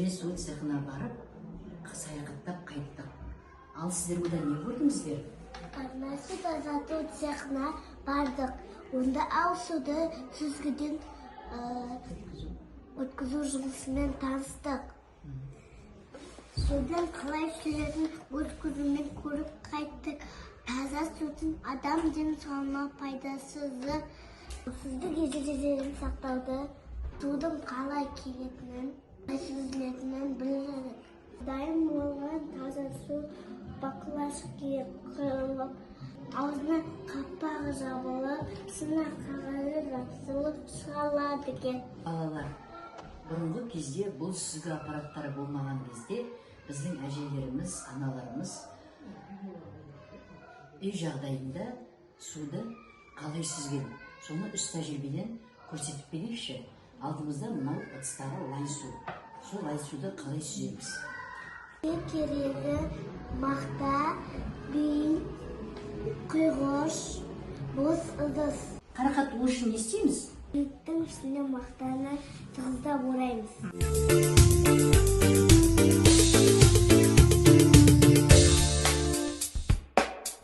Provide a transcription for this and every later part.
көшірме су цехына барып, саяхаттап қайттық. Ал сіздер ода не көрдіңіздер? Арнайы су тазарту цехына бардық. Онда ал суды сүзгіден өткізу жұмысымен таныстық. Судан қалай сүзетін өз көзімен көріп қайттық. Таза судың адам денсаулығына пайдасызы. Қауіпсіздік ережелерін сақтауды, судың қалай келетінін, сүзілетінін білдірдік. Дайын болған таза су бақылашқа қойылып, аузына қақпағы жабылып, сынақ қағазы жапсырылып шығарылады екен. Балалар, бұрынғы кезде бұл сүзгі аппараттары болмаған кезде біздің әжелеріміз, аналарымыз үй жағдайында суды қалай сүзген, соны үш тәжірибеден көрсетіп берейікші. Алдымызда мынау ыдыстағы лай су. Сол лай суды қалай сүземіз? Керегі мақта, бей, құйғыш, бос ыдыс. Қарақат ол үшін не істейміз? Үйттің ішіне мақтаны тығыздап ораймыз.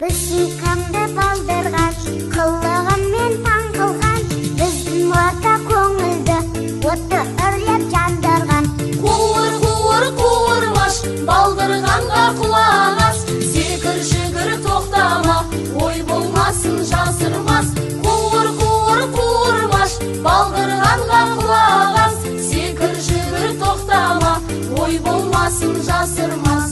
Біз сүйкімді балдырған, қылығымен таң қылған, біздің орта көңілді отты үрлеп жандырған. Қуыр-қуыр-қуырмаш, балдырғанға құлақ ас, секір-жүгір тоқтама, ой болмасын жасырмас. Қуыр-қуыр-қуырмаш, балдырғанға құлақ ас, секір-жүгір тоқтама, ой болмасын жасырмас.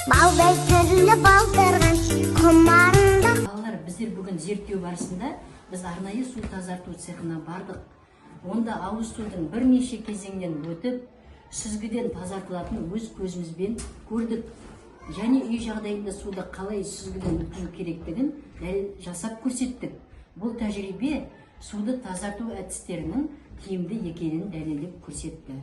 Балдай түрлі балдырған, құмарында. Балалар, біздер бүгін зерттеу барысында біз арнайы су тазарту цехына бардық. Онда ауыз судың бірнеше кезеңнен өтіп, сүзгіден тазартылатын өз көзімізбен көрдік. Және үй жағдайында суды қалай сүзгіден өткізу керектігін дәлел жасап көрсеттік. Бұл тәжірибе суды тазарту әдістерінің тиімді екенін дәлелдеп көрсетті.